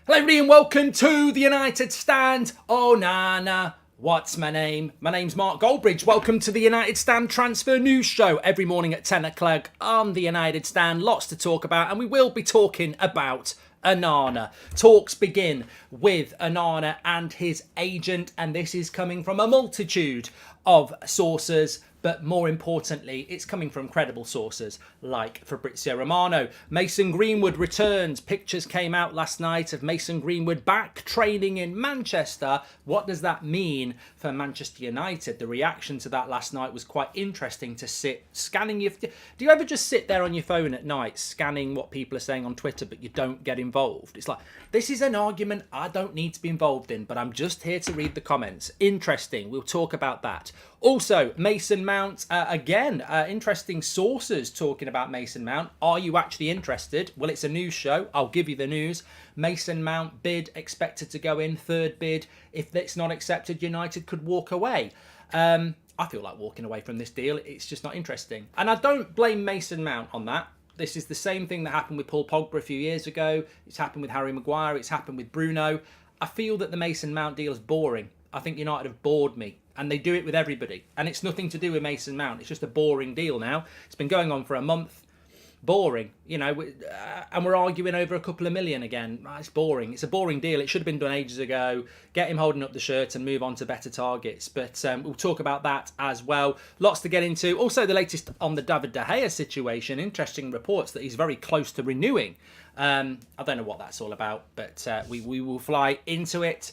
Hello everybody and welcome to the United Stand. Onana. What's my name? My name's Mark Goldbridge. Welcome to the United Stand Transfer News Show every morning at 10 o'clock on the United Stand. Lots to talk about, and we will be talking about Onana. Talks begin with Onana and his agent, and this is coming from a multitude of sources. But more importantly, it's coming from credible sources like Fabrizio Romano. Mason Greenwood returns. Pictures came out last night of Mason Greenwood back training in Manchester. What does that mean for Manchester United? The reaction to that last night was quite interesting to sit scanning your... Do you ever just sit there on your phone at night scanning what people are saying on Twitter but you don't get involved? It's like, this is an argument I don't need to be involved in, but I'm just here to read the comments. Interesting. We'll talk about that. Also, Mason Mount, interesting sources talking about Mason Mount. Are you actually interested? Well, it's a news show. I'll give you the news. Mason Mount bid expected to go in, third bid. If it's not accepted, United could walk away. I feel like walking away from this deal. It's just not interesting. And I don't blame Mason Mount on that. This is the same thing that happened with Paul Pogba a few years ago. It's happened with Harry Maguire. It's happened with Bruno. I feel that the Mason Mount deal is boring. I think United have bored me. And they do it with everybody. And it's nothing to do with Mason Mount. It's just a boring deal now. It's been going on for a month. Boring. You know, and we're arguing over a couple of million again. It's boring. It's a boring deal. It should have been done ages ago. Get him holding up the shirt and move on to better targets. But we'll talk about that as well. Lots to get into. Also, the latest on the David De Gea situation. Interesting reports that he's very close to renewing. I don't know what that's all about, but we will fly into it.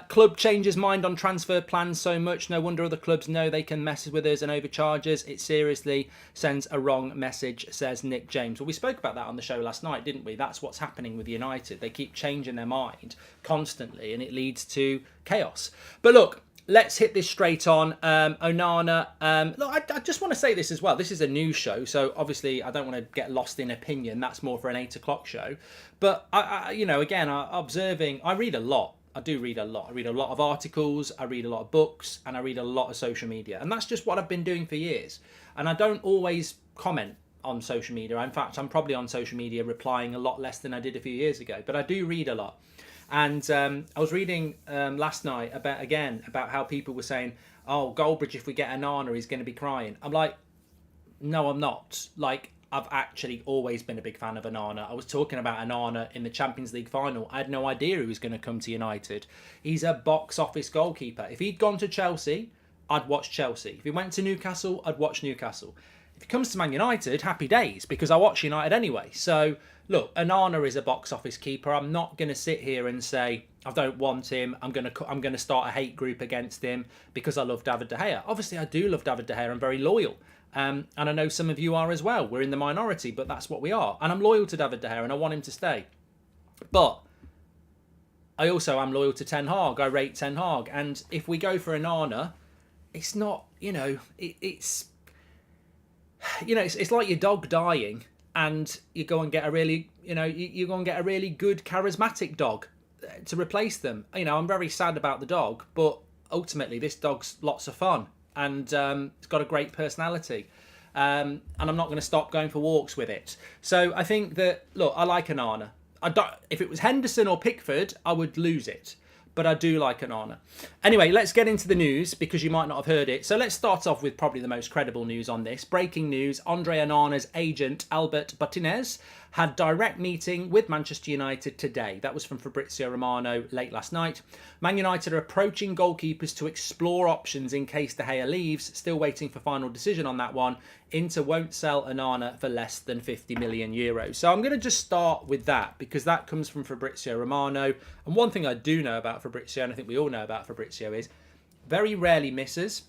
Club changes mind on transfer plans so much. No wonder other clubs know they can mess with us and overcharge us. It seriously sends a wrong message, says Nick James. Well, we spoke about that on the show last night, didn't we? That's what's happening with United. They keep changing their mind constantly and it leads to chaos. But look, let's hit this straight on. Onana. Look, I just want to say this as well. This is a news show, so obviously I don't want to get lost in opinion. That's more for an 8 o'clock show. But, observing, I read a lot. I do read a lot. I read a lot of articles, I read a lot of books, and I read a lot of social media. And that's just what I've been doing for years. And I don't always comment on social media. In fact, I'm probably on social media replying a lot less than I did a few years ago. But I do read a lot. And I was reading last night about how people were saying, oh, Goldbridge, if we get Onana, he's going to be crying. I'm like, no, I'm not. Like, I've actually always been a big fan of Onana. I was talking about Onana in the Champions League final. I had no idea he was going to come to United. He's a box office goalkeeper. If he'd gone to Chelsea, I'd watch Chelsea. If he went to Newcastle, I'd watch Newcastle. If he comes to Man United, happy days, because I watch United anyway. So, look, Onana is a box office keeper. I'm not going to sit here and say, I don't want him. I'm going to start a hate group against him because I love David De Gea. Obviously, I do love David De Gea. I'm very loyal. And I know some of you are as well. We're in the minority, but that's what we are. And I'm loyal to David De Gea and I want him to stay. But I also am loyal to Ten Hag. I rate Ten Hag. And if we go for Onana, it's not, it's like your dog dying and you go and get a really, you go and get a really good charismatic dog to replace them. I'm very sad about the dog, but ultimately this dog's lots of fun. And it's got a great personality. And I'm not going to stop going for walks with it. So I think that, look, I like Onana. If it was Henderson or Pickford, I would lose it. But I do like Onana. Anyway, let's get into the news because you might not have heard it. So let's start off with probably the most credible news on this. Breaking news, Andre Onana's agent, Albert Martinez, had direct meeting with Manchester United today. That was from Fabrizio Romano late last night. Man United are approaching goalkeepers to explore options in case De Gea leaves. Still waiting for final decision on that one. Inter won't sell Onana for less than 50 million euros. So I'm going to just start with that because that comes from Fabrizio Romano. And one thing I do know about Fabrizio, and I think we all know about Fabrizio, is very rarely misses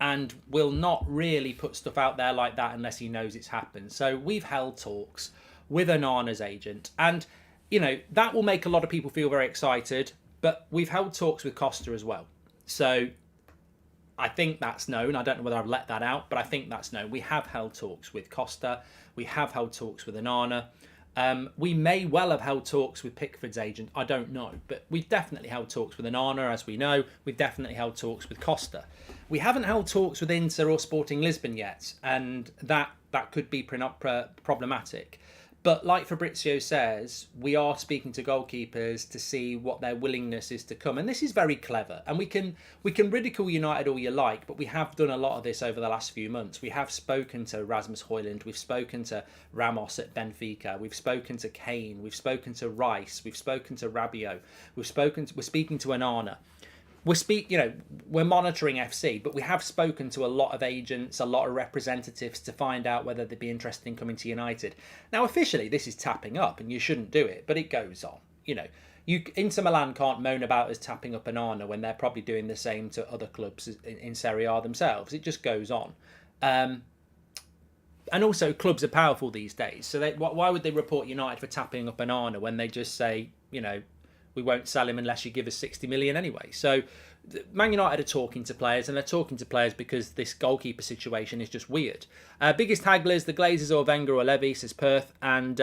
and will not really put stuff out there like that unless he knows it's happened. So we've held talks with Onana's agent. And, that will make a lot of people feel very excited. But we've held talks with Costa as well. So I think that's known. I don't know whether I've let that out, but I think that's known. We have held talks with Costa. We have held talks with Onana. We may well have held talks with Pickford's agent. I don't know. But we've definitely held talks with Onana, as we know. We've definitely held talks with Costa. We haven't held talks with Inter or Sporting Lisbon yet. And that could be problematic. But like Fabrizio says, we are speaking to goalkeepers to see what their willingness is to come. And this is very clever. And we can ridicule United all you like, but we have done a lot of this over the last few months. We have spoken to Rasmus Højlund. We've spoken to Ramos at Benfica. We've spoken to Kane. We've spoken to Rice. We've spoken to Rabiot. We're speaking to Onana. We're monitoring FC, but we have spoken to a lot of agents, a lot of representatives to find out whether they'd be interested in coming to United. Now, officially, this is tapping up, and you shouldn't do it, but it goes on. Inter Milan can't moan about us tapping up Onana when they're probably doing the same to other clubs in Serie A themselves. It just goes on. And also, clubs are powerful these days, so why would they report United for tapping up Onana when they just say, we won't sell him unless you give us 60 million anyway. So Man United are talking to players, and they're talking to players because this goalkeeper situation is just weird. Biggest hagglers, the Glazers or Wenger or Levy, says Perth. And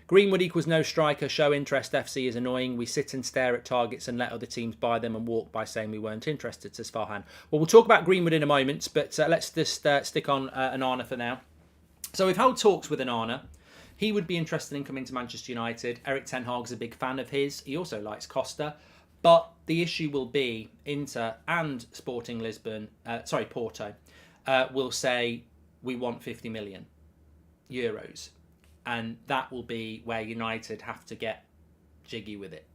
Greenwood equals no striker. Show interest. FC is annoying. We sit and stare at targets and let other teams buy them and walk by saying we weren't interested, says Farhan. Well, we'll talk about Greenwood in a moment, but let's just stick on Onana for now. So we've held talks with Onana. He would be interested in coming to Manchester United. Eric Ten Hag's a big fan of his. He also likes Costa. But the issue will be Inter and Sporting Lisbon, Porto, will say we want 50 million euros. And that will be where United have to get jiggy with it.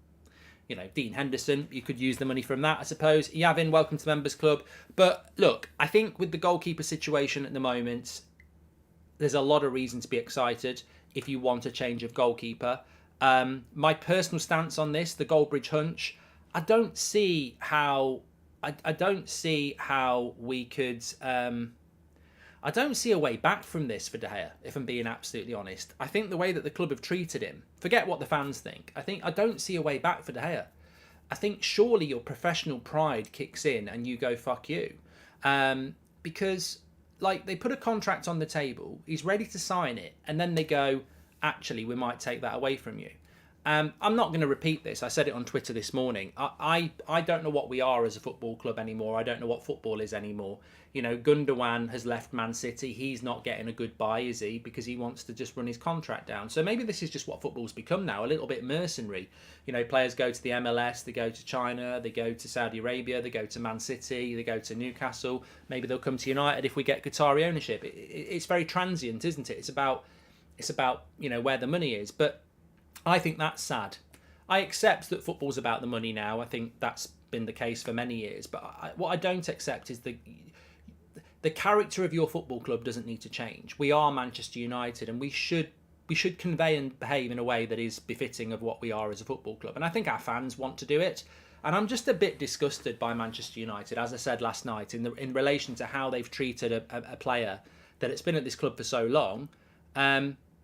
Dean Henderson, you could use the money from that, I suppose. Yavin, welcome to Members Club. But look, I think with the goalkeeper situation at the moment, there's a lot of reason to be excited if you want a change of goalkeeper. My personal stance on this, the Goldbridge hunch, I don't see how we could. I don't see a way back from this for De Gea, if I'm being absolutely honest. I think the way that the club have treated him, forget what the fans think. I don't see a way back for De Gea. I think surely your professional pride kicks in and you go fuck you, because. They put a contract on the table, he's ready to sign it, and then they go, actually, we might take that away from you. I'm not going to repeat this. I said it on Twitter this morning. I don't know what we are as a football club anymore. I don't know what football is anymore. Gundogan has left Man City. He's not getting a good buy, is he? Because he wants to just run his contract down. So maybe this is just what football's become now, a little bit mercenary. Players go to the MLS, they go to China, they go to Saudi Arabia, they go to Man City, they go to Newcastle. Maybe they'll come to United if we get Qatari ownership. It's very transient, isn't it? It's about where the money is. But I think that's sad. I accept that football's about the money now. I think that's been the case for many years. But what I don't accept is the character of your football club doesn't need to change. We are Manchester United, and we should convey and behave in a way that is befitting of what we are as a football club. And I think our fans want to do it. And I'm just a bit disgusted by Manchester United, as I said last night, in relation to how they've treated a player that has been at this club for so long.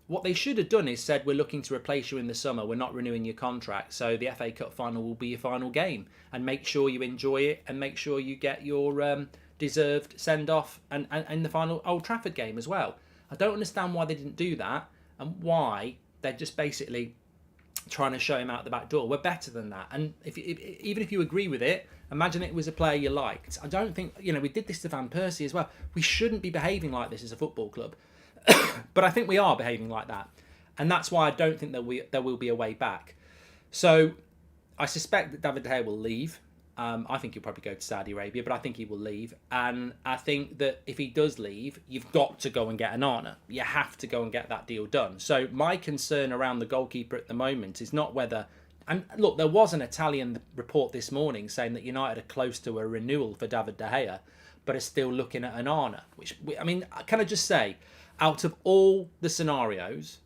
What they should have done is said, we're looking to replace you in the summer. We're not renewing your contract. So the FA Cup final will be your final game. And make sure you enjoy it and make sure you get your deserved send-off and the final Old Trafford game as well. I don't understand why they didn't do that and why they're just basically trying to show him out the back door. We're better than that. And even if you agree with it, imagine it was a player you liked. I don't think, we did this to Van Persie as well. We shouldn't be behaving like this as a football club. But I think we are behaving like that. And that's why I don't think there will be a way back. So I suspect that David De Gea will leave. I think he'll probably go to Saudi Arabia, but I think he will leave. And I think that if he does leave, you've got to go and get Onana. You have to go and get that deal done. So my concern around the goalkeeper at the moment is not whether... And look, there was an Italian report this morning saying that United are close to a renewal for David De Gea, but are still looking at Onana. Which, can I just say, out of all the scenarios,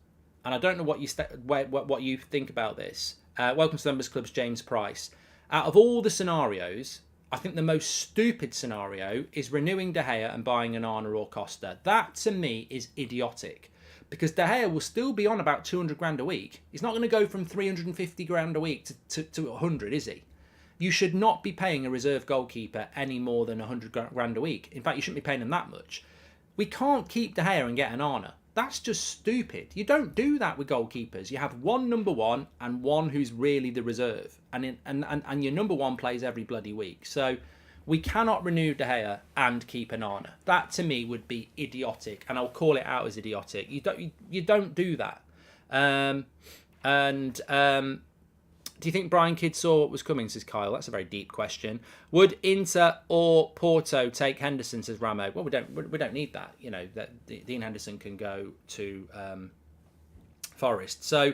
and I don't know what you think about this. Welcome to Members Club's James Price. Out of all the scenarios, I think the most stupid scenario is renewing De Gea and buying Onana or Costa. That, to me, is idiotic. Because De Gea will still be on about 200 grand a week. He's not going to go from 350 grand a week to 100, is he? You should not be paying a reserve goalkeeper any more than 100 grand a week. In fact, you shouldn't be paying him that much. We can't keep De Gea and get Onana. That's just stupid. You don't do that with goalkeepers. You have one number one and one who's really the reserve. And your number one plays every bloody week. So we cannot renew De Gea and keep Onana. That to me would be idiotic, and I'll call it out as idiotic. You don't do that. Do you think Brian Kidd saw what was coming, says Kyle? That's a very deep question. Would Inter or Porto take Henderson, says Ramo? Well, we don't need that. You know, that Dean Henderson can go to Forest. So,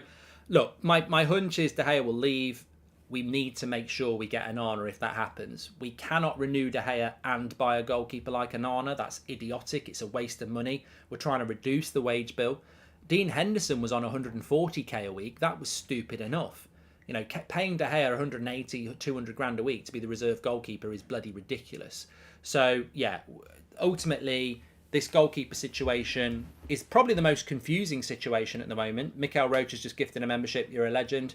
look, my hunch is De Gea will leave. We need to make sure we get Onana if that happens. We cannot renew De Gea and buy a goalkeeper like Onana. That's idiotic. It's a waste of money. We're trying to reduce the wage bill. Dean Henderson was on 140k a week. That was stupid enough. You know, paying De Gea 180, 200 grand a week to be the reserve goalkeeper is bloody ridiculous. So, yeah, ultimately, this goalkeeper situation is probably the most confusing situation at the moment. Mikel Roach has just gifted a membership. You're a legend.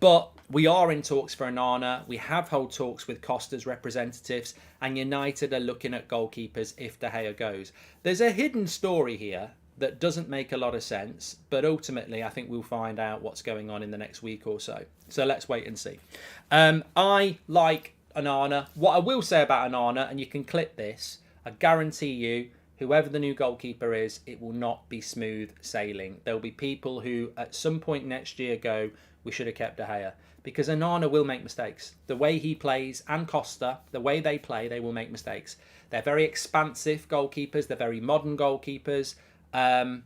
But we are in talks for Onana. We have held talks with Costa's representatives. And United are looking at goalkeepers if De Gea goes. There's a hidden story here that doesn't make a lot of sense, but ultimately I think we'll find out what's going on in the next week or so. So let's wait and see. I like Onana. What I will say about Onana, and you can clip this, I guarantee you, whoever the new goalkeeper is, it will not be smooth sailing. There'll be people who at some point next year go, we should have kept De Gea. Because Onana will make mistakes. The way he plays, and Costa, the way they play, they will make mistakes. They're very expansive goalkeepers. They're very modern goalkeepers. And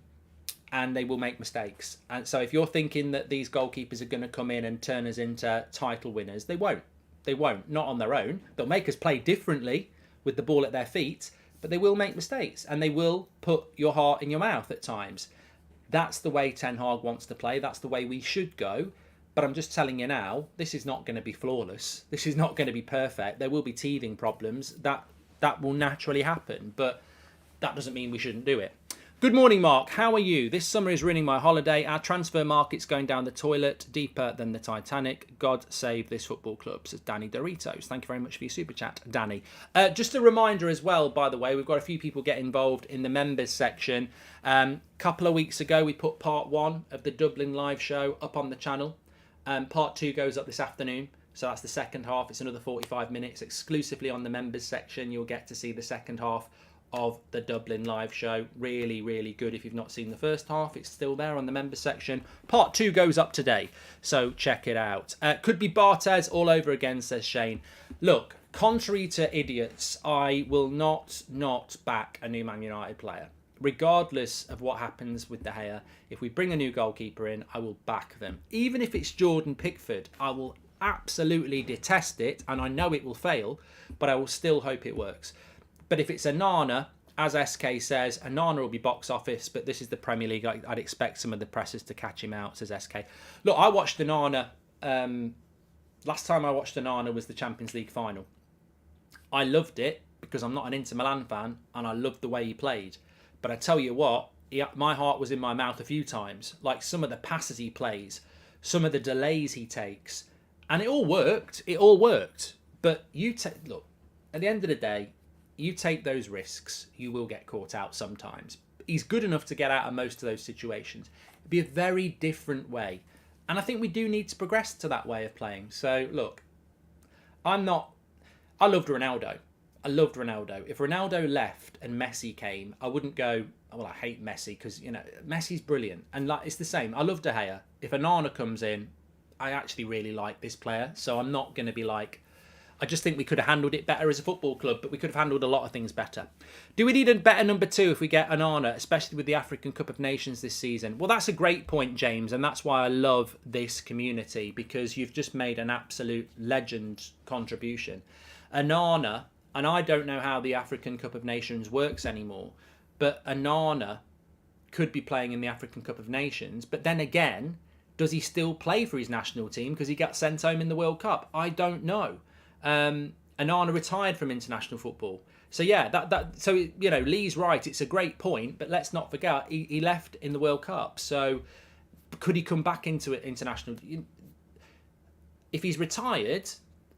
they will make mistakes. And so if you're thinking that these goalkeepers are going to come in and turn us into title winners, they won't. They won't. Not on their own. They'll make us play differently with the ball at their feet, but they will make mistakes and they will put your heart in your mouth at times. That's the way Ten Hag wants to play. That's the way we should go. But I'm just telling you now, this is not going to be flawless. This is not going to be perfect. There will be teething problems. That will naturally happen, but that doesn't mean we shouldn't do it. Good morning, Mark. How are you? This summer is ruining my holiday. Our transfer market's going down the toilet, deeper than the Titanic. God save this football club, says Danny Doritos. Thank you very much for your super chat, Danny. Just a reminder as well, by the way, we've got a few people get involved in the members section. Couple of weeks ago, we put part 1 of the Dublin live show up on the channel. Part 2 goes up this afternoon. So that's the second half. It's another 45 minutes exclusively on the members section. You'll get to see the second half of the Dublin live show. Really, really good. If you've not seen the first half, it's still there on the members section. Part 2 goes up today, so check it out. Could be Barthez all over again, says Shane. Look, contrary to idiots, I will not back a new Man United player. Regardless of what happens with De Gea, if we bring a new goalkeeper in, I will back them. Even if it's Jordan Pickford, I will absolutely detest it, and I know it will fail, but I will still hope it works. But if it's Onana, as SK says, Onana will be box office, but this is the Premier League. I'd expect some of the pressers to catch him out, says SK. Look, I watched Onana. Last time I watched Onana was the Champions League final. I loved it because I'm not an Inter Milan fan and I loved the way he played. But I tell you what, my heart was in my mouth a few times. Like some of the passes he plays, some of the delays he takes. And it all worked. It all worked. But look, at the end of the day, you take those risks, you will get caught out sometimes. He's good enough to get out of most of those situations. It'd be a very different way. And I think we do need to progress to that way of playing. So, look, I loved Ronaldo. I loved Ronaldo. If Ronaldo left and Messi came, I wouldn't go, well, I hate Messi because, you know, Messi's brilliant. And it's the same. I love De Gea. If Onana comes in, I actually really like this player. So I'm not going to be like, I just think we could have handled it better as a football club, but we could have handled a lot of things better. Do we need a better number 2 if we get Onana, especially with the African Cup of Nations this season? Well, that's a great point, James, and that's why I love this community, because you've just made an absolute legend contribution. Onana, and I don't know how the African Cup of Nations works anymore, but Onana could be playing in the African Cup of Nations, but then again, does he still play for his national team because he got sent home in the World Cup? I don't know. Onana retired from international football. So yeah, so you know, Lee's right. It's a great point, but let's not forget he left in the World Cup. So could he come back into it international? If he's retired,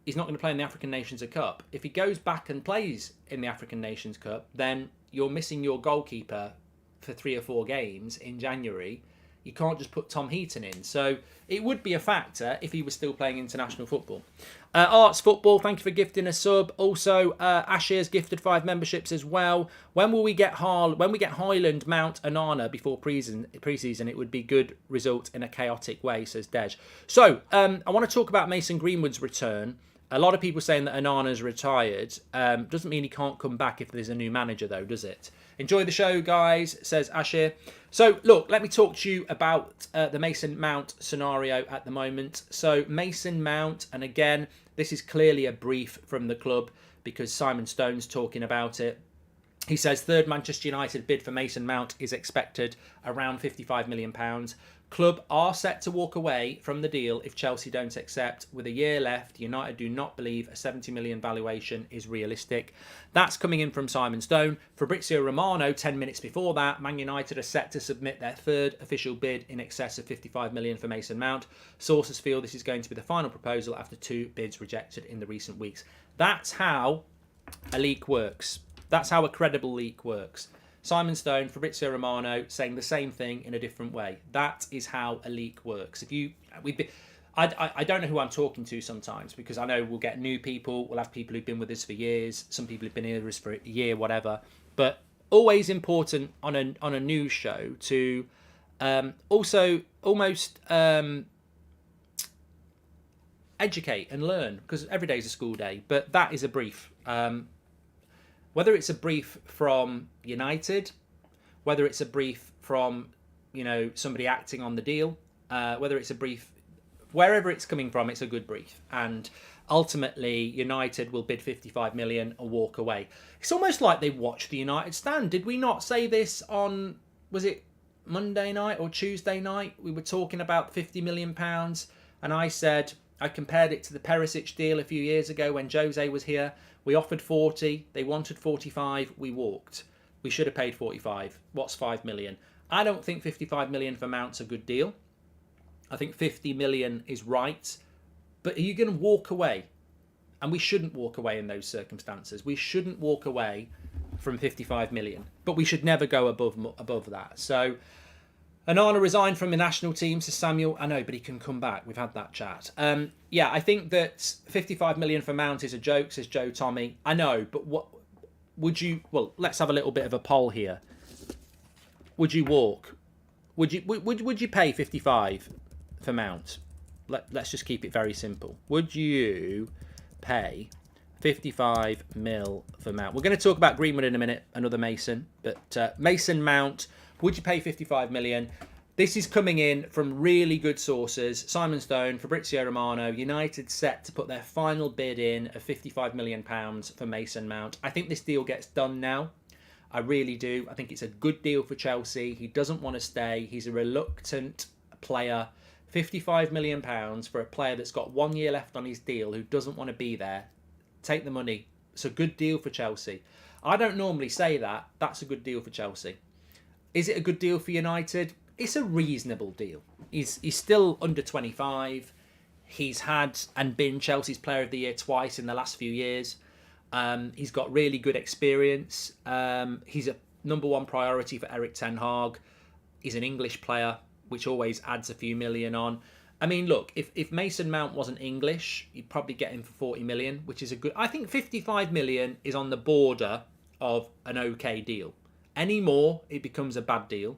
he's not going to play in the African Nations Cup. If he goes back and plays in the African Nations Cup, then you're missing your goalkeeper for 3 or 4 games in January. You can't just put Tom Heaton in. So it would be a factor if he was still playing international football. Arts Football, thank you for gifting a sub. Also, Ashir's gifted 5 memberships as well. When we get Highland, Mount, Onana before pre-season, it would be good result in a chaotic way, says Dej. So I want to talk about Mason Greenwood's return. A lot of people saying that Onana's retired. Doesn't mean he can't come back if there's a new manager, though, does it? Enjoy the show, guys, says Ashir. So, look, let me talk to you about the Mason Mount scenario at the moment. So, Mason Mount, and again, this is clearly a brief from the club because Simon Stone's talking about it. He says third Manchester United bid for Mason Mount is expected around £55 million. Club are set to walk away from the deal if Chelsea don't accept. With a year left, United do not believe a 70 million valuation is realistic. That's coming in from Simon Stone. Fabrizio Romano, 10 minutes before that, Man United are set to submit their third official bid in excess of 55 million for Mason Mount. Sources feel this is going to be the final proposal after 2 bids rejected in the recent weeks. That's how a leak works. That's how a credible leak works. Simon Stone, Fabrizio Romano saying the same thing in a different way. That is how a leak works. I don't know who I'm talking to sometimes because I know we'll get new people. We'll have people who've been with us for years. Some people have been here with us for a year, whatever. But always important on a news show to also almost educate and learn because every day is a school day. But that is a brief. Whether it's a brief from United, whether it's a brief from, somebody acting on the deal, whether it's a brief, wherever it's coming from, it's a good brief. And ultimately, United will bid 55 million and walk away. It's almost like they watched the United stand. Did we not say this on, was it Monday night or Tuesday night? We were talking about £50 million. And I said, I compared it to the Perisic deal a few years ago when Jose was here. We offered 40, they wanted 45, we walked. We should have paid 45. What's 5 million? I don't think 55 million for Mount's a good deal. I think 50 million is right. But are you going to walk away? And we shouldn't walk away in those circumstances. We shouldn't walk away from 55 million. But we should never go above that. So Onana resigned from the national team, says Samuel. I know, but he can come back. We've had that chat. Yeah, I think that 55 million for Mount is a joke, says Joe Tommy. I know, but what would you? Well, let's have a little bit of a poll here. Would you walk? Would you pay 55 for Mount? Let's just keep it very simple. Would you pay 55 mil for Mount? We're going to talk about Greenwood in a minute, another Mason, but Mason Mount. Would you pay 55 million? This is coming in from really good sources. Simon Stone, Fabrizio Romano, United set to put their final bid in of £55 million for Mason Mount. I think this deal gets done now. I really do. I think it's a good deal for Chelsea. He doesn't want to stay. He's a reluctant player. £55 million for a player that's got 1 year left on his deal who doesn't want to be there. Take the money. It's a good deal for Chelsea. I don't normally say that. That's a good deal for Chelsea. Is it a good deal for United? It's a reasonable deal. He's still under 25. He's had and been Chelsea's Player of the Year twice in the last few years. He's got really good experience. He's a number one priority for Eric Ten Hag. He's an English player, which always adds a few million on. I mean, look, if Mason Mount wasn't English, you'd probably get him for 40 million, which is a good... I think 55 million is on the border of an okay deal. Any more, it becomes a bad deal.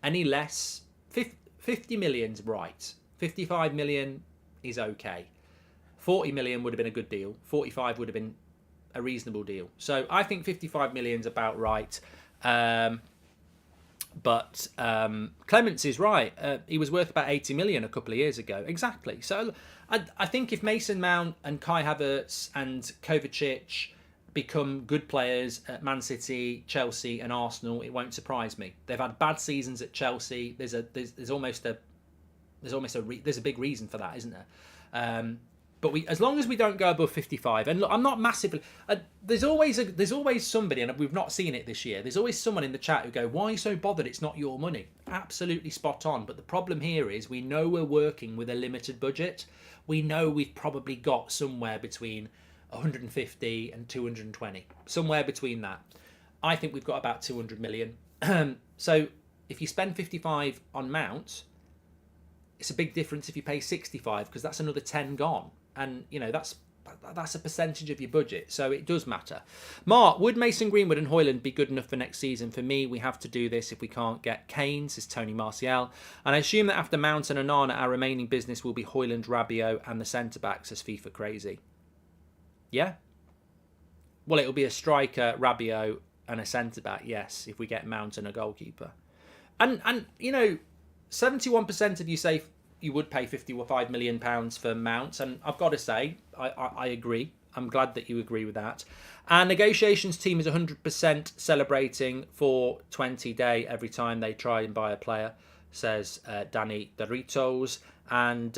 Any less, 50 million's right. 55 million is okay. 40 million would have been a good deal. 45 would have been a reasonable deal. So I think 55 million's about right. But Clements is right. He was worth about 80 million a couple of years ago. Exactly. So I think if Mason Mount and Kai Havertz and Kovacic become good players at Man City, Chelsea and Arsenal, it won't surprise me. They've had bad seasons at Chelsea. There's a big reason for that, isn't there? But as long as we don't go above 55, and look, I'm not massively. There's always somebody, and we've not seen it this year. There's always someone in the chat who go, "Why are you so bothered? It's not your money." Absolutely spot on. But the problem here is we know we're working with a limited budget. We know we've probably got somewhere between 150 and 220, somewhere between that. I think we've got about 200 million. So if you spend 55 on Mount, it's a big difference if you pay 65 because that's another 10 gone. And, you know, that's a percentage of your budget. So it does matter. Mark, would Mason Greenwood and Højlund be good enough for next season? For me, we have to do this if we can't get Kane, says Tony Martial. And I assume that after Mount and Onana, our remaining business will be Højlund, Rabiot and the centre-backs, says FIFA Crazy. Yeah? Well, it'll be a striker, Rabiot and a centre-back, yes, if we get Mount and a goalkeeper. And you know, 71% of you say you would pay £55 million for Mount, and I've got to say, I agree. I'm glad that you agree with that. Our negotiations team is 100% celebrating for 20 day every time they try and buy a player, says Danny Doritos. And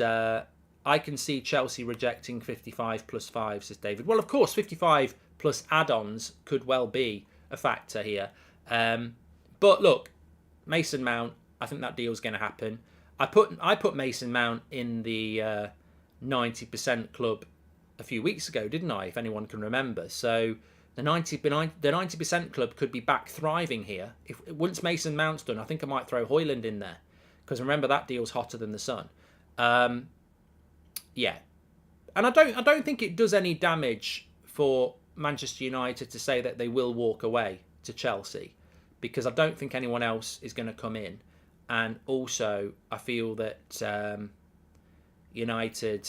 I can see Chelsea rejecting 55 plus 5, says David. Well, of course, 55 plus add-ons could well be a factor here. But look, Mason Mount, I think that deal's going to happen. I put Mason Mount in the 90% club a few weeks ago, didn't I? If anyone can remember. So the 90% club could be back thriving here. If once Mason Mount's done, I think I might throw Højlund in there because remember that deal's hotter than the sun. Yeah, and I don't think it does any damage for Manchester United to say that they will walk away to Chelsea because I don't think anyone else is going to come in. And also, I feel that United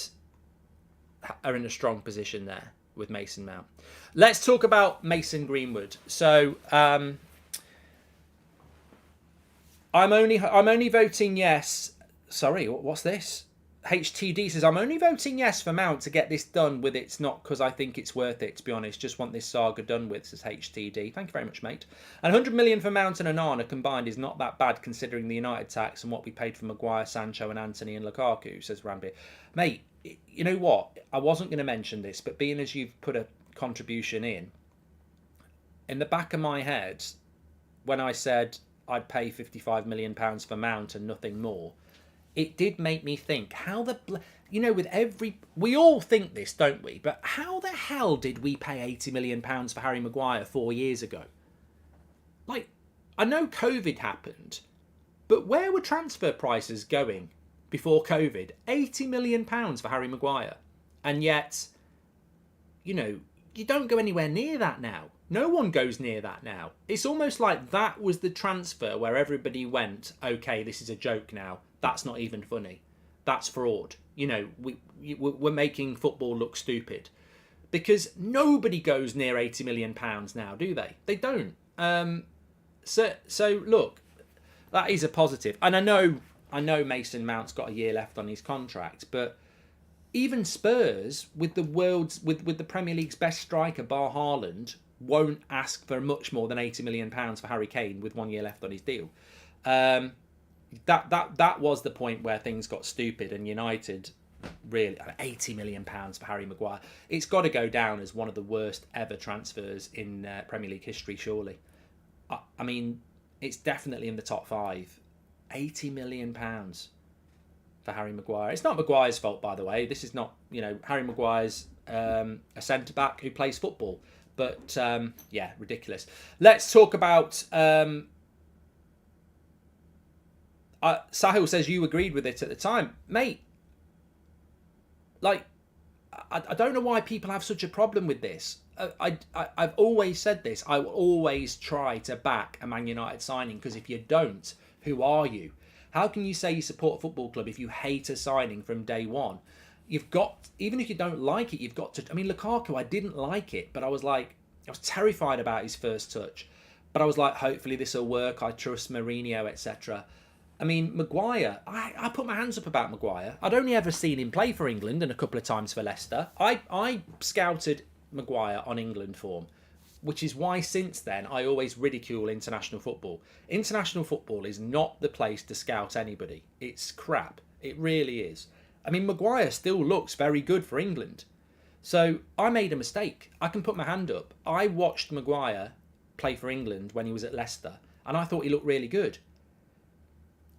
are in a strong position there with Mason Mount. Let's talk about Mason Greenwood. So I'm only voting yes. Sorry, what's this? HTD says, I'm only voting yes for Mount to get this done with. It's not because I think it's worth it, to be honest. Just want this saga done with, says HTD. Thank you very much, mate. And 100 million for Mount and Onana combined is not that bad considering the United tax and what we paid for Maguire, Sancho and Anthony and Lukaku, says Rambi. Mate, you know what? I wasn't going to mention this, but being as you've put a contribution in the back of my head, when I said I'd pay £55 million for Mount and nothing more, it did make me think, we all think this, don't we? But how the hell did we pay £80 million for Harry Maguire 4 years ago? Like, I know COVID happened, but where were transfer prices going before COVID? £80 million for Harry Maguire. And yet, you don't go anywhere near that now. No one goes near that now. It's almost like that was the transfer where everybody went, okay, this is a joke now. That's not even funny. That's fraud. We're making football look stupid. Because nobody goes near £80 million now, do they? They don't. So look, that is a positive. And I know Mason Mount's got a year left on his contract, but even Spurs, with the Premier League's best striker, bar Haaland, won't ask for much more than £80 million for Harry Kane with 1 year left on his deal. That was the point where things got stupid, and United really £80 million for Harry Maguire. It's got to go down as one of the worst ever transfers in Premier League history, surely. I mean, it's definitely in the top 5. £80 million for Harry Maguire. It's not Maguire's fault, by the way. This is not, Harry Maguire's a centre back who plays football. But yeah, ridiculous. Let's talk about. Sahil says you agreed with it at the time, mate. Like, I don't know why people have such a problem with this. I've always said this. I will always try to back a Man United signing, because if you don't, who are you? How can you say you support a football club if you hate a signing from day one? You've got, even if you don't like it, you've got to. I mean, Lukaku, I didn't like it, but I was terrified about his first touch. But I was like, hopefully this will work. I trust Mourinho, etc. I mean, Maguire, I put my hands up about Maguire. I'd only ever seen him play for England and a couple of times for Leicester. I scouted Maguire on England form, which is why since then I always ridicule international football. International football is not the place to scout anybody. It's crap. It really is. I mean, Maguire still looks very good for England. So I made a mistake. I can put my hand up. I watched Maguire play for England when he was at Leicester, and I thought he looked really good.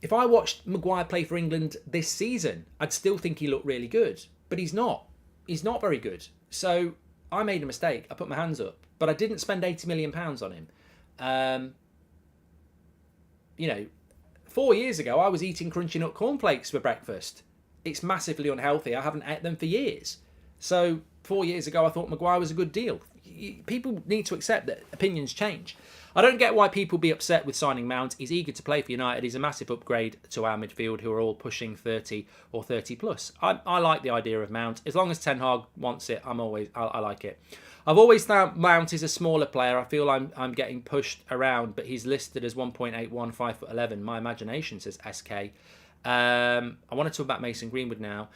If I watched Maguire play for England this season, I'd still think he looked really good. But he's not. He's not very good. So I made a mistake. I put my hands up. But I didn't spend £80 million on him. 4 years ago, I was eating crunchy nut cornflakes for breakfast. It's massively unhealthy. I haven't ate them for years. So 4 years ago, I thought Maguire was a good deal. People need to accept that opinions change. I don't get why people be upset with signing Mount. He's eager to play for United. He's a massive upgrade to our midfield, who are all pushing 30 or 30 plus. I like the idea of Mount. As long as Ten Hag wants it, I like it. I've always thought Mount is a smaller player. I feel I'm getting pushed around, but he's listed as 1.81, 5'11". My imagination says SK. I want to talk about Mason Greenwood now.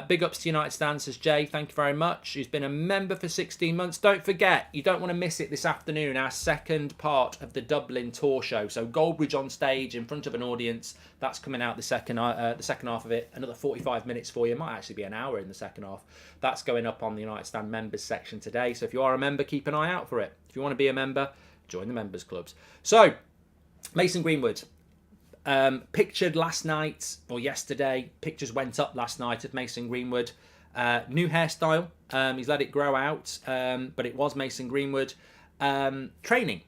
Big ups to United Stan, says Jay. Thank you very much. He's been a member for 16 months. Don't forget, you don't want to miss it this afternoon, our second part of the Dublin tour show. So Goalbridge on stage in front of an audience. That's coming out the second half of it. Another 45 minutes for you. It might actually be an hour in the second half. That's going up on the United Stan members section today. So if you are a member, keep an eye out for it. If you want to be a member, join the members clubs. So, Mason Greenwood. Pictured last night or yesterday, pictures went up last night of Mason Greenwood. New hairstyle. He's let it grow out, but it was Mason Greenwood. Training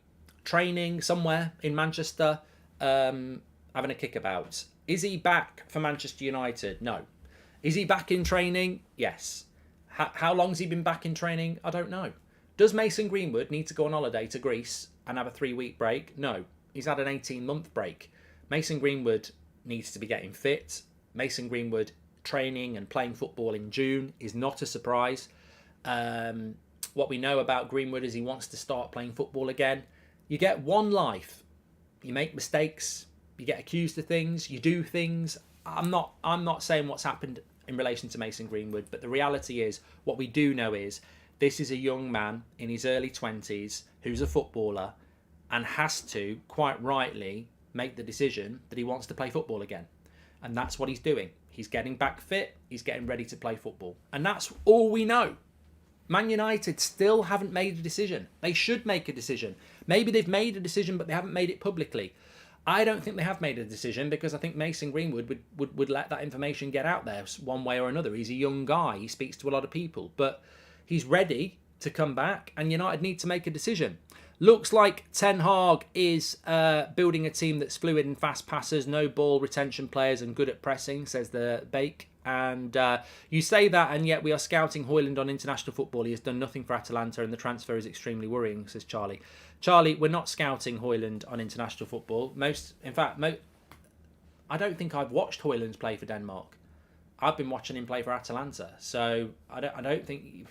somewhere in Manchester, having a kickabout. Is he back for Manchester United? No. Is he back in training? Yes. How long's he been back in training? I don't know. Does Mason Greenwood need to go on holiday to Greece and have a 3-week break? No. He's had an 18-month break. Mason Greenwood needs to be getting fit. Mason Greenwood training and playing football in June is not a surprise. What we know about Greenwood is he wants to start playing football again. You get one life. You make mistakes. You get accused of things. You do things. I'm not saying what's happened in relation to Mason Greenwood, but the reality is, what we do know is, this is a young man in his early 20s who's a footballer and has to, quite rightly, make the decision that he wants to play football again. And that's what he's doing. He's getting back fit. He's getting ready to play football. And that's all we know. Man United still haven't made a decision. They should make a decision. Maybe they've made a decision, but they haven't made it publicly. I don't think they have made a decision, because I think Mason Greenwood would let that information get out there one way or another. He's a young guy. He speaks to a lot of people. But he's ready to come back, and United need to make a decision. Looks like Ten Hag is building a team that's fluid and fast passers, no ball retention players, and good at pressing, says the Bake. And you say that, and yet we are scouting Højlund on international football. He has done nothing for Atalanta, and the transfer is extremely worrying, says Charlie. Charlie, we're not scouting Højlund on international football. I don't think I've watched Højlund play for Denmark. I've been watching him play for Atalanta. So I don't think...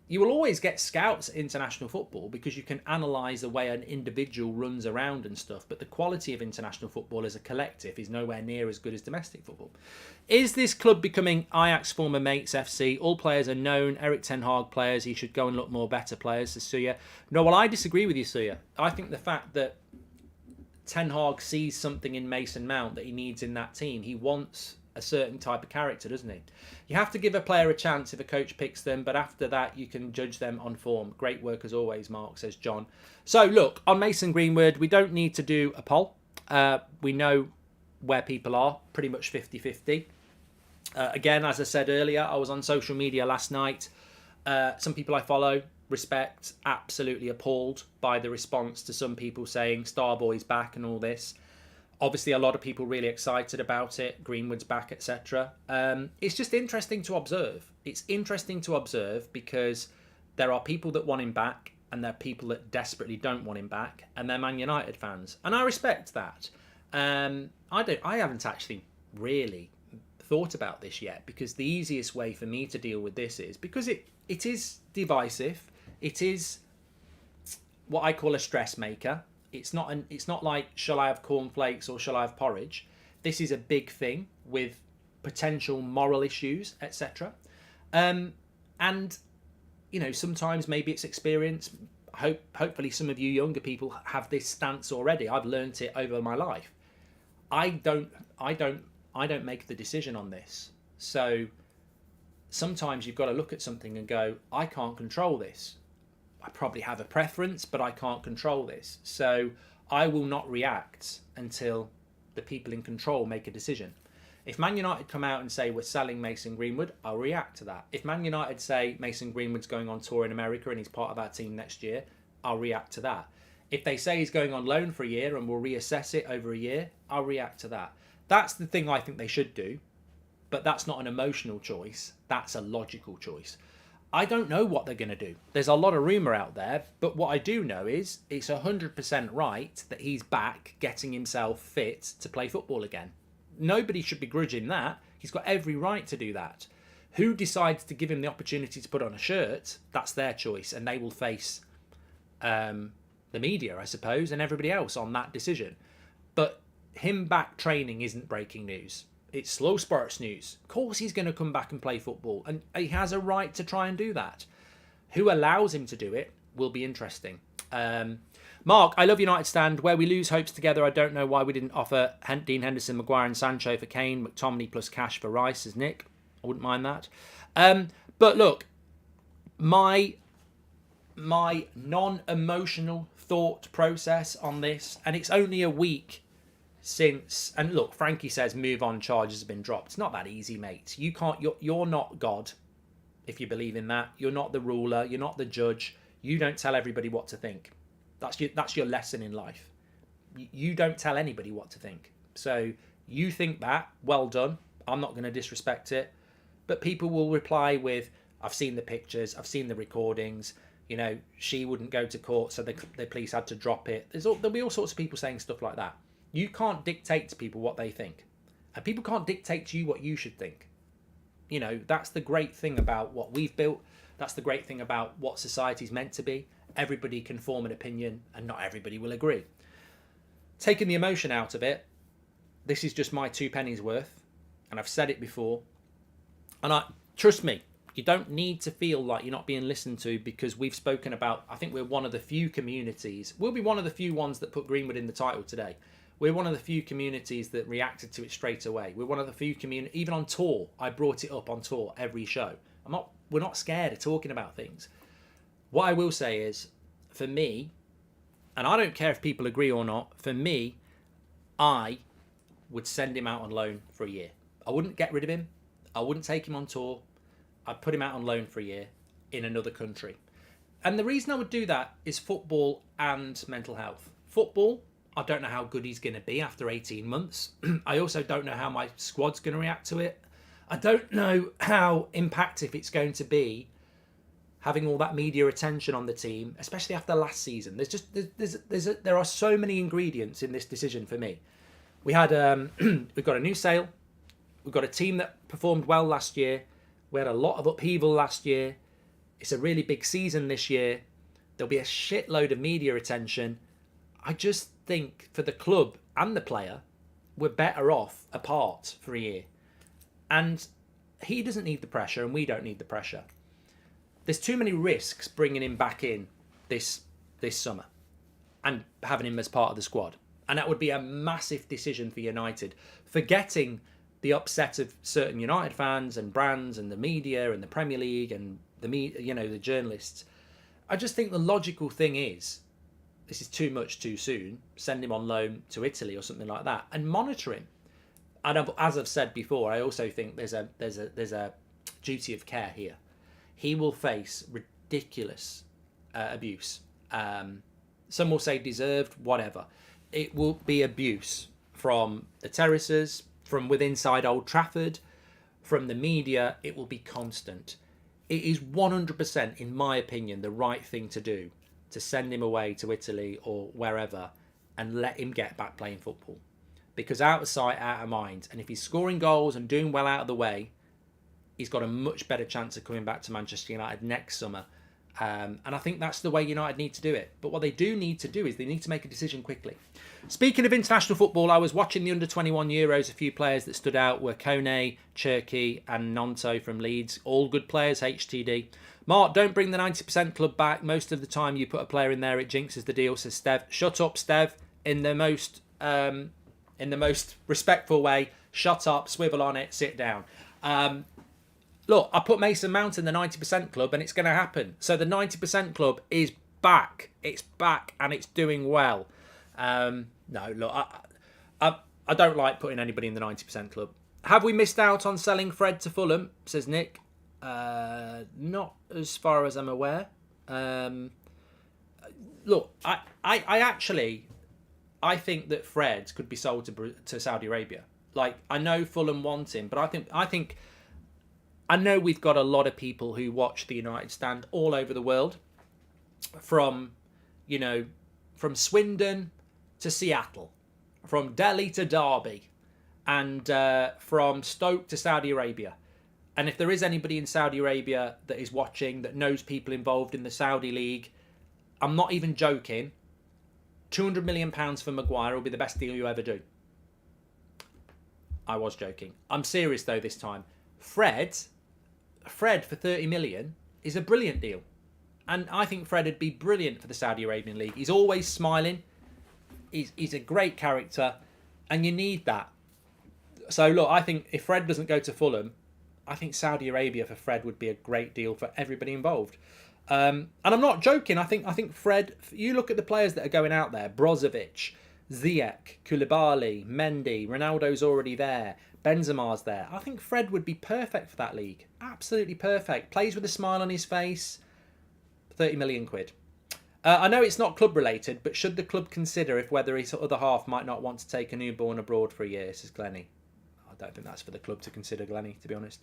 You will always get scouts at international football because you can analyse the way an individual runs around and stuff, but the quality of international football as a collective is nowhere near as good as domestic football. Is this club becoming Ajax former mates FC? All players are known Erik Ten Hag players. He should go and look more better players, says Suya. No, well, I disagree with you, Suya. I think the fact that Ten Hag sees something in Mason Mount that he needs in that team, he wants a certain type of character, doesn't he? You have to give a player a chance if a coach picks them, but after that you can judge them on form. Great work as always, Mark, says John. So look, on Mason Greenwood, we don't need to do a poll. We know where people are, pretty much 50-50. Again, as I said earlier, I was on social media last night. Some people I follow, respect, absolutely appalled by the response to some people saying Starboy's back and all this. Obviously, a lot of people really excited about it. Greenwood's back, etc. It's just interesting to observe. It's interesting to observe because there are people that want him back and there are people that desperately don't want him back, and they're Man United fans. And I respect that. I haven't actually really thought about this yet, because the easiest way for me to deal with this is because it is divisive. It is what I call a stress maker. It's not like, shall I have cornflakes or shall I have porridge? This is a big thing with potential moral issues, etc. And, you know, sometimes maybe it's experience. Hopefully some of you younger people have this stance already. I've learnt it over my life. I don't make the decision on this. So sometimes you've got to look at something and go, I can't control this. I probably have a preference, but I can't control this. So I will not react until the people in control make a decision. If Man United come out and say we're selling Mason Greenwood, I'll react to that. If Man United say Mason Greenwood's going on tour in America and he's part of our team next year, I'll react to that. If they say he's going on loan for a year and we'll reassess it over a year, I'll react to that. That's the thing I think they should do. But that's not an emotional choice. That's a logical choice. I don't know what they're going to do. There's a lot of rumour out there. But what I do know is it's 100% right that he's back getting himself fit to play football again. Nobody should begrudge him that. He's got every right to do that. Who decides to give him the opportunity to put on a shirt, that's their choice. And they will face the media, I suppose, and everybody else on that decision. But him back training isn't breaking news. It's slow sports news. Of course he's going to come back and play football. And he has a right to try and do that. Who allows him to do it will be interesting. Mark, I love United stand. Where we lose hopes together, I don't know why we didn't offer Dean Henderson, Maguire and Sancho for Kane, McTominay plus cash for Rice, says Nick. I wouldn't mind that. But look, my non-emotional thought process on this, and it's only a week since, and look, Frankie says move on charges have been dropped. It's not that easy, mate. You can't. You're not God, if you believe in that. You're not the ruler. You're not the judge. You don't tell everybody what to think. That's your lesson in life. You don't tell anybody what to think. So you think that, well done. I'm not going to disrespect it, but people will reply with, "I've seen the pictures. I've seen the recordings. You know, she wouldn't go to court, so the police had to drop it." There'll be all sorts of people saying stuff like that. You can't dictate to people what they think. And people can't dictate to you what you should think. You know, that's the great thing about what we've built. That's the great thing about what society's meant to be. Everybody can form an opinion and not everybody will agree. Taking the emotion out of it, this is just my 2 pennies worth. And I've said it before. And trust me, you don't need to feel like you're not being listened to, because we've spoken about, I think we're one of the few communities, we'll be one of the few ones that put Greenwood in the title today. We're one of the few communities that reacted to it straight away. We're one of the few communities, even on tour, I brought it up on tour every show. We're not scared of talking about things. What I will say is, for me, and I don't care if people agree or not, for me, I would send him out on loan for a year. I wouldn't get rid of him. I wouldn't take him on tour. I'd put him out on loan for a year in another country. And the reason I would do that is football and mental health. Football, I don't know how good he's going to be after 18 months. I also don't know how my squad's going to react to it. I don't know how impactful it's going to be having all that media attention on the team, especially after last season. There are so many ingredients in this decision for me. We've got a new sale. We've got a team that performed well last year. We had a lot of upheaval last year. It's a really big season this year. There'll be a shitload of media attention. I just think for the club and the player, we're better off apart for a year. And he doesn't need the pressure and we don't need the pressure. There's too many risks bringing him back in this summer and having him as part of the squad. And that would be a massive decision for United. Forgetting the upset of certain United fans and brands and the media and the Premier League and the journalists. I just think the logical thing is, this is too much too soon. Send him on loan to Italy or something like that and monitor him. And as I've said before, I also think there's a duty of care here. He will face ridiculous abuse. Some will say deserved, whatever. It will be abuse from the terraces, from within inside Old Trafford, from the media. It will be constant. It is 100%, in my opinion, the right thing to do to send him away to Italy or wherever and let him get back playing football. Because out of sight, out of mind. And if he's scoring goals and doing well out of the way, he's got a much better chance of coming back to Manchester United next summer. And I think that's the way United need to do it. But what they do need to do is they need to make a decision quickly. Speaking of international football, I was watching the under-21 Euros. A few players that stood out were Kone, Cherki and Nonto from Leeds. All good players, HTD. Mark, don't bring the 90% club back. Most of the time you put a player in there, it jinxes the deal, says Stev. Shut up, Stev, in the most respectful way. Shut up, swivel on it, sit down. Look, I put Mason Mount in the 90% club and it's going to happen. So the 90% club is back. It's back and it's doing well. No, look, I don't like putting anybody in the 90% club. Have we missed out on selling Fred to Fulham, says Nick? Not as far as I'm aware. look, I actually, I think that Fred could be sold to Saudi Arabia. Like, I know Fulham want him, but I know we've got a lot of people who watch the United Stand all over the world, from, you know, from Swindon to Seattle, from Delhi to Derby, and from Stoke to Saudi Arabia. And if there is anybody in Saudi Arabia that is watching, that knows people involved in the Saudi League, I'm not even joking, £200 million for Maguire will be the best deal you ever do. I was joking. I'm serious though this time. Fred for 30 million is a brilliant deal. And I think Fred would be brilliant for the Saudi Arabian League. He's always smiling. He's a great character. And you need that. So look, I think if Fred doesn't go to Fulham, I think Saudi Arabia for Fred would be a great deal for everybody involved. And I'm not joking. I think Fred, you look at the players that are going out there, Brozovic, Ziyech, Koulibaly, Mendy, Ronaldo's already there, Benzema's there. I think Fred would be perfect for that league. Absolutely perfect. Plays with a smile on his face. 30 million quid. I know it's not club related, but should the club consider if whether his other half might not want to take a newborn abroad for a year, says Glennie. I don't think that's for the club to consider, Glennie, to be honest.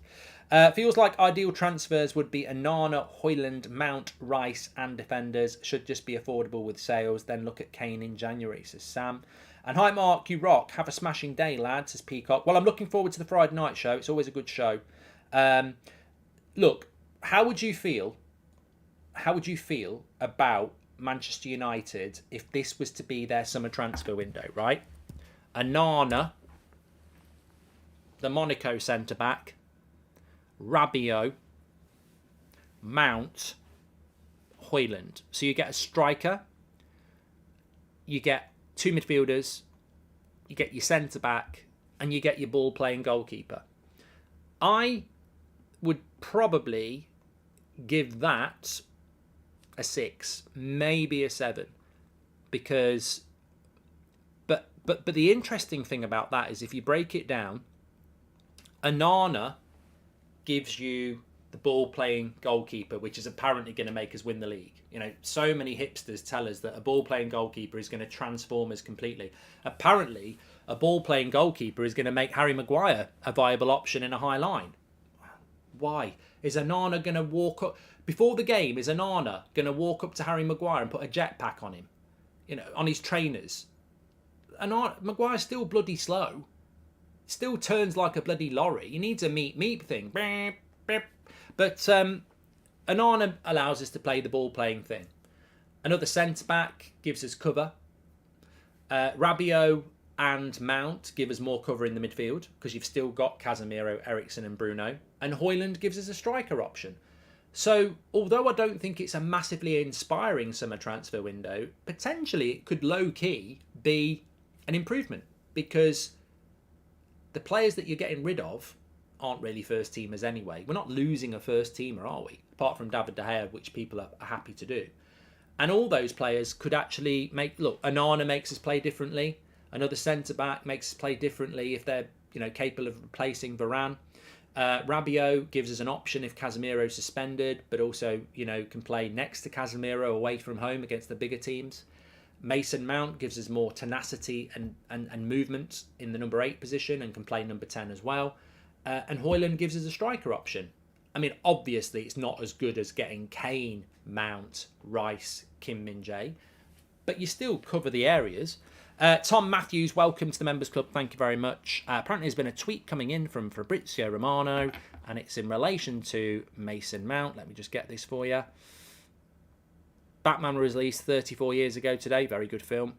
Feels like ideal transfers would be Onana, Højlund, Mount, Rice and defenders. Should just be affordable with sales. Then look at Kane in January, says Sam. And hi Mark, you rock. Have a smashing day, lad, says Peacock. Well, I'm looking forward to the Friday night show. It's always a good show. Look, how would you feel about Manchester United if this was to be their summer transfer window, right? Onana, the Monaco centre-back, Rabiot, Mount, Højlund. So you get a striker, you get two midfielders, you get your centre-back, and you get your ball-playing goalkeeper. I would probably give that a 6, maybe a 7, because... But the interesting thing about that is if you break it down, Onana gives you the ball-playing goalkeeper, which is apparently going to make us win the league. You know, so many hipsters tell us that a ball-playing goalkeeper is going to transform us completely. Apparently, a ball-playing goalkeeper is going to make Harry Maguire a viable option in a high line. Why? Is Onana going to walk up... Before the game, is Onana going to walk up to Harry Maguire and put a jetpack on him? You know, on his trainers? Maguire's still bloody slow. Still turns like a bloody lorry. He needs a meep thing. But Onana allows us to play the ball-playing thing. Another centre-back gives us cover. Rabiot and Mount give us more cover in the midfield because you've still got Casemiro, Eriksen and Bruno. And Højlund gives us a striker option. So, although I don't think it's a massively inspiring summer transfer window, potentially it could low-key be an improvement because the players that you're getting rid of aren't really first teamers anyway. We're not losing a first teamer, are we? Apart from David De Gea, which people are happy to do. And all those players could actually make... Look, Onana makes us play differently. Another centre-back makes us play differently if they're, you know, capable of replacing Varane. Rabiot gives us an option if Casemiro's suspended, but also, you know, can play next to Casemiro away from home against the bigger teams. Mason Mount gives us more tenacity and movement in the number 8 position and can play number 10 as well. And Højlund gives us a striker option. I mean, obviously, it's not as good as getting Kane, Mount, Rice, Kim Min-jae, but you still cover the areas. Tom Matthews, welcome to the Members Club. Thank you very much. Apparently, there's been a tweet coming in from Fabrizio Romano, and it's in relation to Mason Mount. Let me just get this for you. Batman was released 34 years ago today. Very good film.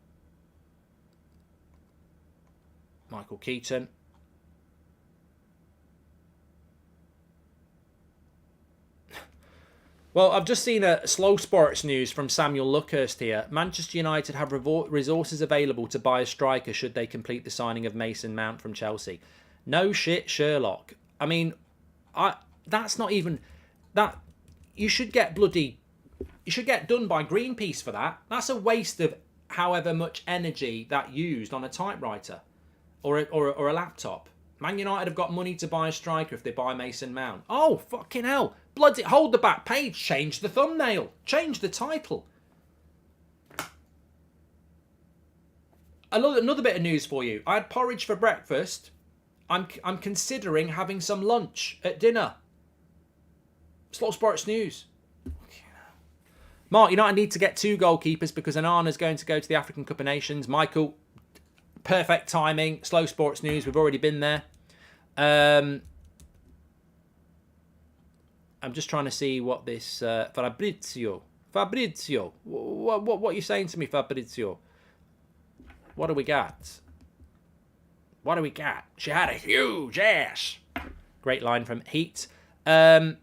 Michael Keaton. Well, I've just seen a slow sports news from Samuel Luckhurst here. Manchester United have resources available to buy a striker should they complete the signing of Mason Mount from Chelsea. No shit, Sherlock. I mean, that's not even... that. You should get done by Greenpeace for that. That's a waste of however much energy that used on a typewriter or a laptop. Man United have got money to buy a striker if they buy Mason Mount. Oh, fucking hell. Bloody, hold the back page. Change the thumbnail. Change the title. Another bit of news for you. I had porridge for breakfast. I'm considering having some lunch at dinner. Slow Sports News. Mark, you know I need to get 2 goalkeepers because Onana's going to go to the African Cup of Nations. Michael, perfect timing. Slow Sports News. We've already been there. I'm just trying to see what this Fabrizio. What are you saying to me, Fabrizio? What do we got? She had a huge ass. Great line from Heat. Ahmad.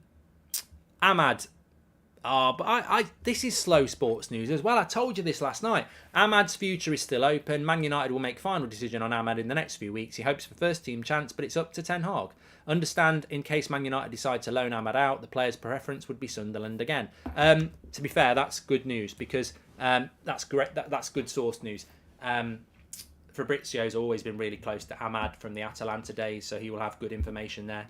But this is Slow Sports News as well. I told you this last night. Ahmad's future is still open. Man United will make final decision on Ahmad in the next few weeks. He hopes for first team chance, but it's up to Ten Hag. Understand, in case Man United decide to loan Ahmad out, the player's preference would be Sunderland again. To be fair, that's good news because that's great. That's good source news. Fabrizio's always been really close to Ahmad from the Atalanta days, so he will have good information there.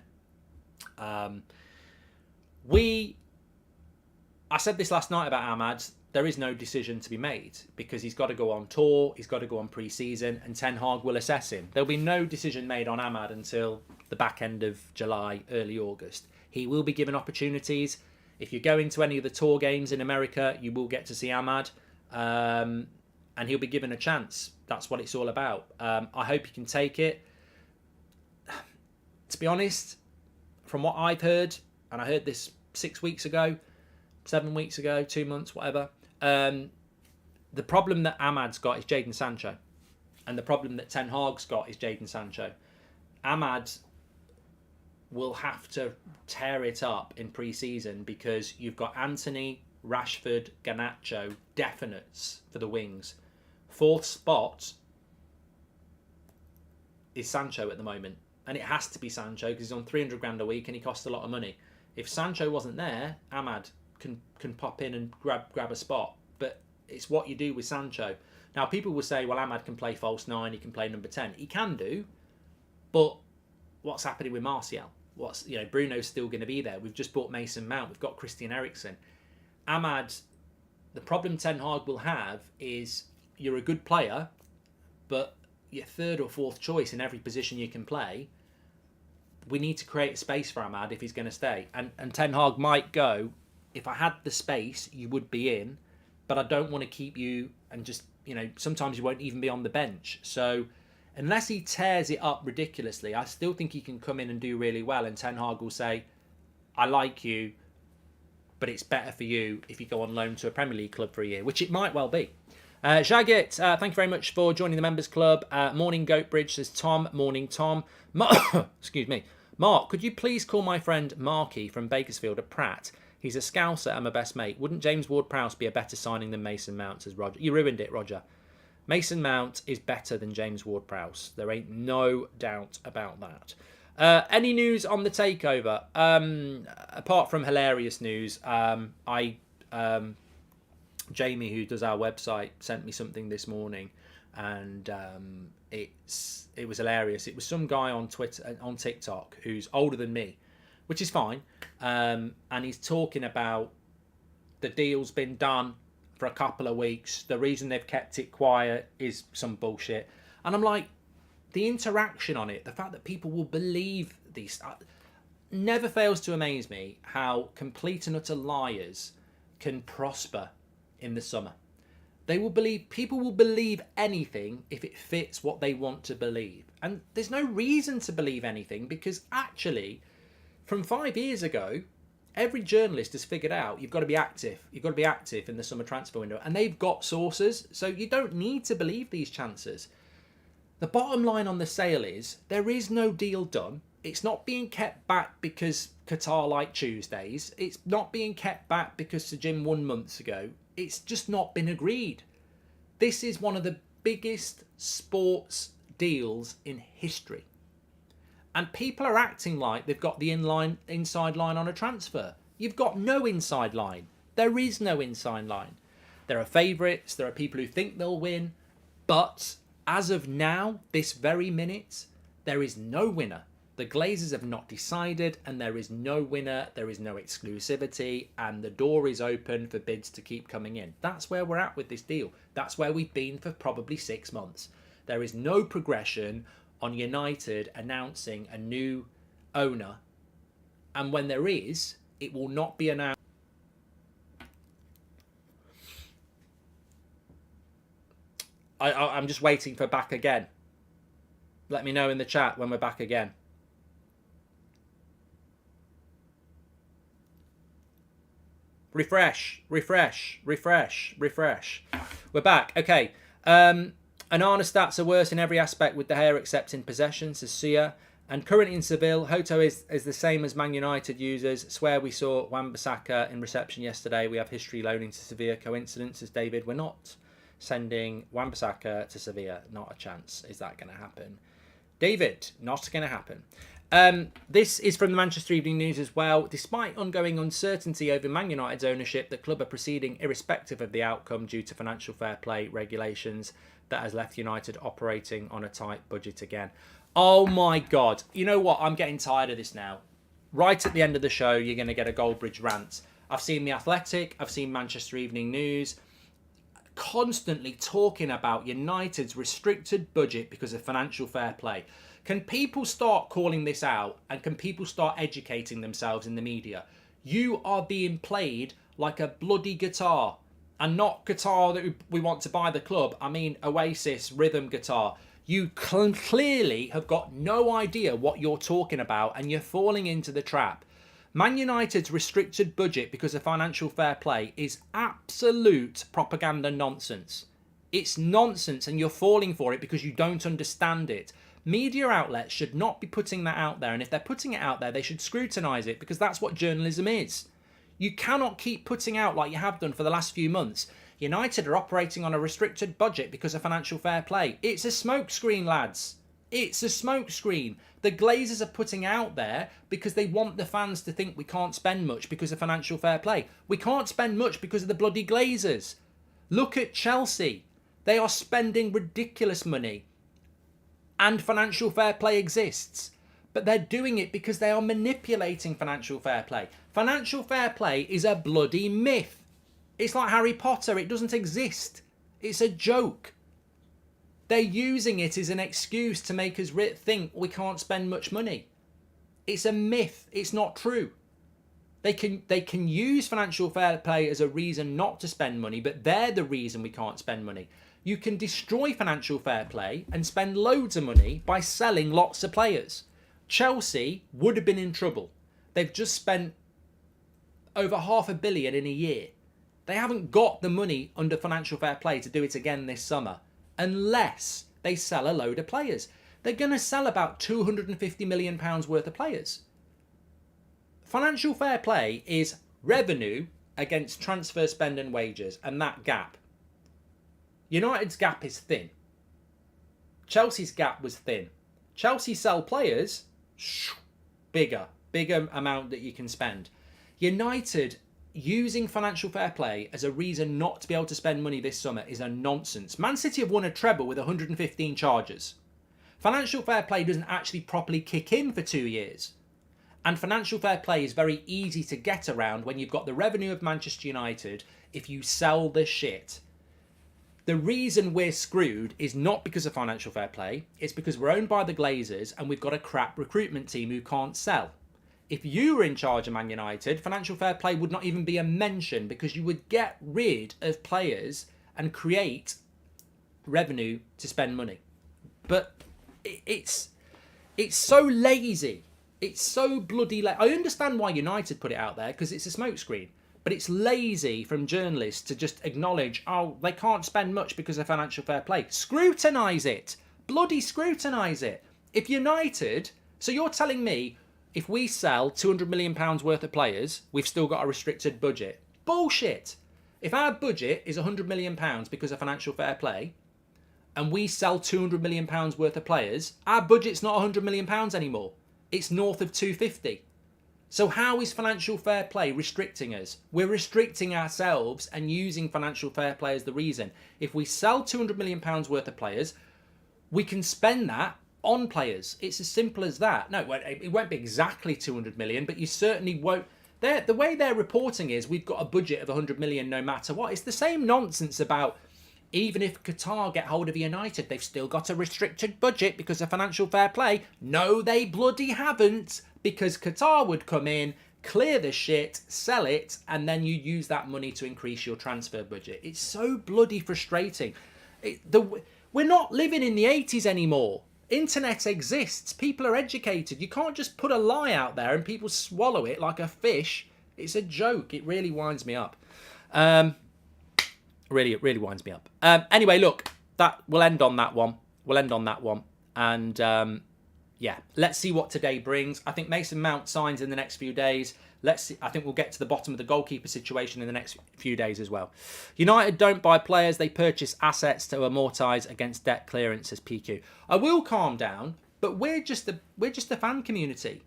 I said this last night about Ahmad. There is no decision to be made because he's got to go on tour, he's got to go on pre-season, and Ten Hag will assess him. There'll be no decision made on Ahmad until the back end of July, early August. He will be given opportunities. If you go into any of the tour games in America, you will get to see Ahmad, and he'll be given a chance. That's what it's all about. I hope he can take it. To be honest, from what I've heard, and I heard this 6 weeks ago, 7 weeks ago, 2 months, whatever. The problem that Ahmad's got is Jadon Sancho. And the problem that Ten Hag's got is Jadon Sancho. Ahmad will have to tear it up in pre-season because you've got Anthony, Rashford, Garnacho, definites for the wings. 4th spot is Sancho at the moment. And it has to be Sancho because he's on 300 grand a week and he costs a lot of money. If Sancho wasn't there, Ahmad can pop in and grab a spot, but it's what you do with Sancho. Now people will say, well, Ahmad can play false 9, he can play number 10. He can do, but what's happening with Martial? Bruno's still going to be there. We've just bought Mason Mount. We've got Christian Eriksen. Ahmad, the problem Ten Hag will have is you're a good player, but your 3rd or 4th choice in every position you can play. We need to create space for Ahmad if he's going to stay. And Ten Hag might go, if I had the space, you would be in, but I don't want to keep you and just, sometimes you won't even be on the bench. So unless he tears it up ridiculously, I still think he can come in and do really well. And Ten Hag will say, I like you, but it's better for you if you go on loan to a Premier League club for a year, which it might well be. Shagit, thank you very much for joining the members club. Morning Goatbridge says Tom. Morning Tom. Excuse me. Mark, could you please call my friend Marky from Bakersfield at Pratt? He's a Scouser and my best mate. Wouldn't James Ward-Prowse be a better signing than Mason Mount, says Roger? You ruined it, Roger. Mason Mount is better than James Ward-Prowse. There ain't no doubt about that. Any news on the takeover? Apart from hilarious news, Jamie, who does our website, sent me something this morning, and it was hilarious. It was some guy on TikTok who's older than me, which is fine, and he's talking about the deal's been done for a couple of weeks. The reason they've kept it quiet is some bullshit, and I'm like, the interaction on it, the fact that people will believe these, never fails to amaze me how complete and utter liars can prosper in the summer. People will believe anything if it fits what they want to believe. And there's no reason to believe anything because actually, from 5 years ago, every journalist has figured out you've got to be active. You've got to be active in the summer transfer window. And they've got sources, so you don't need to believe these chances. The bottom line on the sale is there is no deal done. It's not being kept back because Qatar like Tuesdays. It's not being kept back because Sir Jim won months ago. It's just not been agreed. This is one of the biggest sports deals in history. And people are acting like they've got the inside line on a transfer. You've got no inside line. There is no inside line. There are favourites. There are people who think they'll win. But as of now, this very minute, there is no winner. The Glazers have not decided, and there is no winner, there is no exclusivity, and the door is open for bids to keep coming in. That's where we're at with this deal. That's where we've been for probably 6 months. There is no progression on United announcing a new owner. And when there is, it will not be announced. I'm just waiting for back again. Let me know in the chat when we're back again. Refresh. We're back. Okay. Onana stats are worse in every aspect with De Gea accepting possession, says Sia. And currently in Seville, Hoto is the same as Man United users. Swear we saw Wan-Bissaka in reception yesterday. We have history loaning to Sevilla. Coincidence, says David. We're not sending Wan-Bissaka to Sevilla. Not a chance. Is that going to happen? David, not going to happen. This is from the Manchester Evening News as well. Despite ongoing uncertainty over Man United's ownership, the club are proceeding irrespective of the outcome due to financial fair play regulations that has left United operating on a tight budget again. Oh my God. You know what? I'm getting tired of this now. Right at the end of the show, you're going to get a Goldbridge rant. I've seen The Athletic. I've seen Manchester Evening News constantly talking about United's restricted budget because of financial fair play. Can people start calling this out, and can people start educating themselves in the media? You are being played like a bloody guitar, and not guitar that we want to buy the club. I mean Oasis rhythm guitar. You clearly have got no idea what you're talking about, and you're falling into the trap. Man United's restricted budget because of financial fair play is absolute propaganda nonsense. It's nonsense, and you're falling for it because you don't understand it. Media outlets should not be putting that out there, and if they're putting it out there, they should scrutinise it, because that's what journalism is. You cannot keep putting out, like you have done for the last few months, United are operating on a restricted budget because of financial fair play. It's a smokescreen, lads. It's a smokescreen. The Glazers are putting out there because they want the fans to think we can't spend much because of financial fair play. We can't spend much because of the bloody Glazers. Look at Chelsea. They are spending ridiculous money, and financial fair play exists. But they're doing it because they are manipulating financial fair play. Financial fair play is a bloody myth. It's like Harry Potter. It doesn't exist. It's a joke. They're using it as an excuse to make us think we can't spend much money. It's a myth. It's not true. They can use financial fair play as a reason not to spend money, but they're the reason we can't spend money. You can destroy financial fair play and spend loads of money by selling lots of players. Chelsea would have been in trouble. They've just spent over £500 million in a year. They haven't got the money under financial fair play to do it again this summer, unless they sell a load of players. They're going to sell about £250 million worth of players. Financial fair play is revenue against transfer spend and wages, and that gap. United's gap is thin. Chelsea's gap was thin. Chelsea sell players, bigger amount that you can spend. United using financial fair play as a reason not to be able to spend money this summer is a nonsense. Man City have won a treble with 115 charges. Financial fair play doesn't actually properly kick in for 2 years. And financial fair play is very easy to get around when you've got the revenue of Manchester United if you sell the shit. The reason we're screwed is not because of financial fair play. It's because we're owned by the Glazers and we've got a crap recruitment team who can't sell. If you were in charge of Man United, financial fair play would not even be a mention, because you would get rid of players and create revenue to spend money. But it's so lazy. It's so bloody lazy. I understand why United put it out there, because it's a smokescreen. But it's lazy from journalists to just acknowledge, oh, they can't spend much because of financial fair play. Scrutinise it. Bloody scrutinise it. If United... So you're telling me, if we sell £200 million worth of players, we've still got a restricted budget? Bullshit. If our budget is £100 million because of financial fair play, and we sell £200 million worth of players, our budget's not £100 million anymore. It's north of 250. So how is financial fair play restricting us? We're restricting ourselves and using financial fair play as the reason. If we sell £200 million worth of players, we can spend that on players. It's as simple as that. No, it won't be exactly 200 million, but you certainly won't. The way they're reporting is we've got a budget of 100 million no matter what. It's the same nonsense about Even if Qatar get hold of United, they've still got a restricted budget because of financial fair play. No, they bloody haven't, because Qatar would come in, clear the shit, sell it, and then you use that money to increase your transfer budget. It's so bloody frustrating. We're not living in the 80s anymore. Internet exists. People are educated. You can't just put a lie out there and people swallow it like a fish. It's a joke. It really winds me up. It really winds me up. Anyway, look, we'll end on that one. And yeah, let's see what today brings. I think Mason Mount signs in the next few days. Let's see. I think we'll get to the bottom of the goalkeeper situation in the next few days as well. United don't buy players, they purchase assets to amortise against debt clearance, says PQ. I will calm down, but we're just the fan community.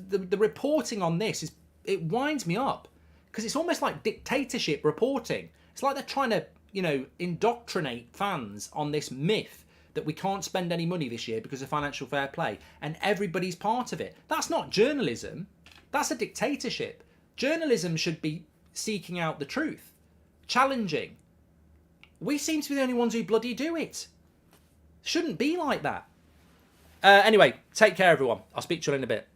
The reporting on this it winds me up, because it's almost like dictatorship reporting. It's like they're trying to, indoctrinate fans on this myth that we can't spend any money this year because of financial fair play, and everybody's part of it. That's not journalism. That's a dictatorship. Journalism should be seeking out the truth, challenging. We seem to be the only ones who bloody do it. Shouldn't be like that. Anyway, take care, everyone. I'll speak to you in a bit.